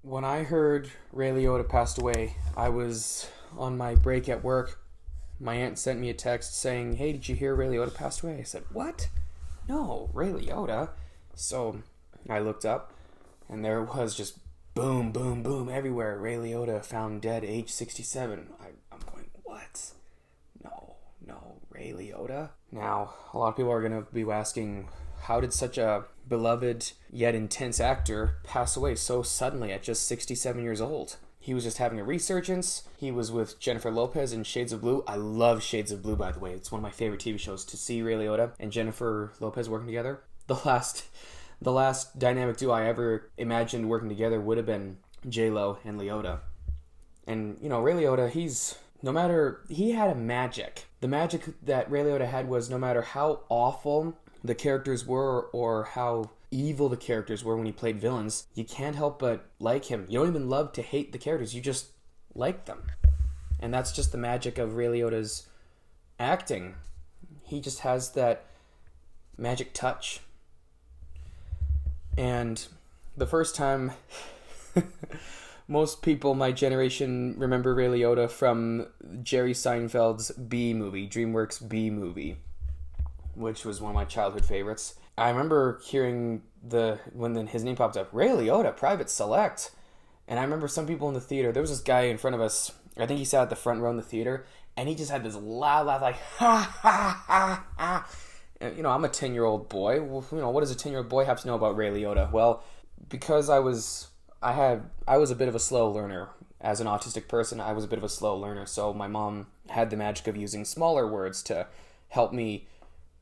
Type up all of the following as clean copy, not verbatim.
When I heard Ray Liotta passed away, I was on my break at work. My aunt sent me a text saying, "Hey, did you hear Ray Liotta passed away?" I said, "What? No, Ray Liotta." So I looked up, and there it was, just boom, boom, boom everywhere. Ray Liotta found dead, age 67. I'm going, what? No, no, Ray Liotta? Now, a lot of people are going to be asking, how did such a beloved yet intense actor pass away so suddenly at just 67 years old? He was just having a resurgence. He was with Jennifer Lopez in Shades of Blue. I love Shades of Blue, by the way. It's one of my favorite TV shows. To see Ray Liotta and Jennifer Lopez working together, the last dynamic duo I ever imagined working together would have been J-Lo and Liotta. And, Ray Liotta, he had a magic. The magic that Ray Liotta had was, no matter how awful the characters were or how evil the characters were when he played villains, you can't help but like him. You don't even love to hate the characters, you just like them. And that's just the magic of Ray Liotta's acting. He just has that magic touch. And the first time most people my generation remember Ray Liotta from Jerry Seinfeld's B movie, DreamWorks B movie, which was one of my childhood favorites. I remember hearing when his name popped up, Ray Liotta, Private Select. And I remember some people in the theater, there was this guy in front of us, I think he sat at the front row in the theater, and he just had this loud laugh, like, ha, ha, ha, ha. And, I'm a 10-year-old boy. Well, what does a 10-year-old boy have to know about Ray Liotta? Well, because I was a bit of a slow learner. As an autistic person, I was a bit of a slow learner, so my mom had the magic of using smaller words to help me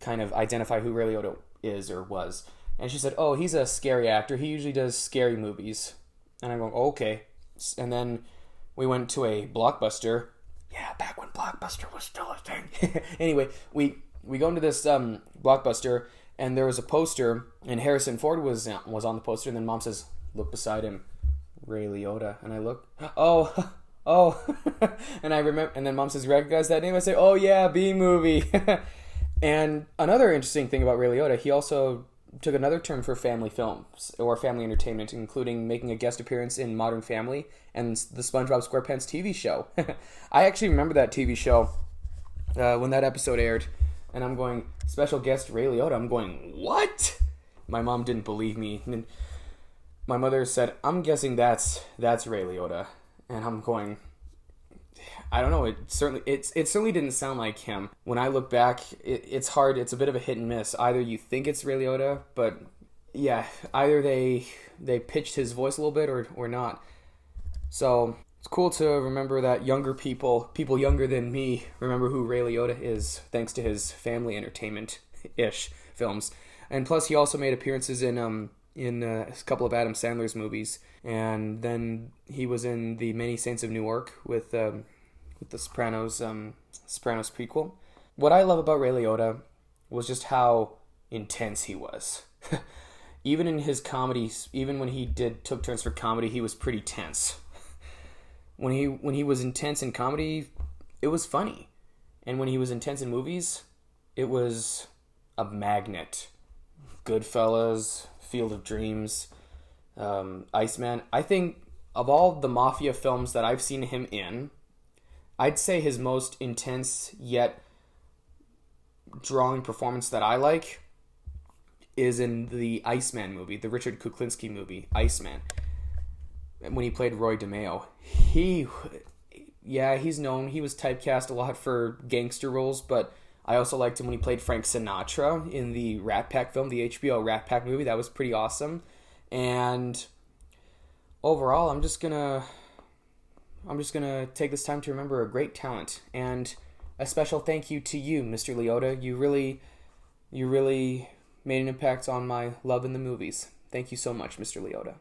kind of identify who Ray Liotta is or was. And she said, "Oh, he's a scary actor. He usually does scary movies." And I'm going, oh, "Okay." And then we went to a Blockbuster. Yeah, back when Blockbuster was still a thing. Anyway, we go into this Blockbuster, and there was a poster, and Harrison Ford was on the poster, and then Mom says, "Look beside him, Ray Liotta." And I look, oh, oh. And I remember, and then Mom says, "Recognize that name?" I say, "Oh yeah, B movie." And another interesting thing about Ray Liotta, he also took another turn for family films or family entertainment, including making a guest appearance in Modern Family and the SpongeBob SquarePants TV show. I actually remember that TV show when that episode aired, and I'm going, special guest Ray Liotta. I'm going, what? My mom didn't believe me. And my mother said, "I'm guessing that's Ray Liotta." And I'm going, I don't know. It certainly didn't sound like him. When I look back, it's hard. It's a bit of a hit and miss. Either you think it's Ray Liotta, but yeah, either they pitched his voice a little bit or not. So it's cool to remember that younger people younger than me, remember who Ray Liotta is, thanks to his family entertainment-ish films. And plus, he also made appearances in a couple of Adam Sandler's movies, and then he was in the Many Saints of Newark with the Sopranos prequel. What I love about Ray Liotta was just how intense he was. Even in his comedies, even when he took turns for comedy, he was pretty tense. When he was intense in comedy, it was funny. And when he was intense in movies, it was a magnet. Goodfellas, Field of Dreams, Iceman. I think of all the mafia films that I've seen him in, I'd say his most intense yet drawing performance that I like is in the Iceman movie, the Richard Kuklinski movie, Iceman. When he played Roy DeMeo. He's known. He was typecast a lot for gangster roles, but I also liked him when he played Frank Sinatra in the Rat Pack film, the HBO Rat Pack movie. That was pretty awesome. And overall, I'm just gonna take this time to remember a great talent, and a special thank you to you, Mr. Liotta. You really made an impact on my love in the movies. Thank you so much, Mr. Liotta.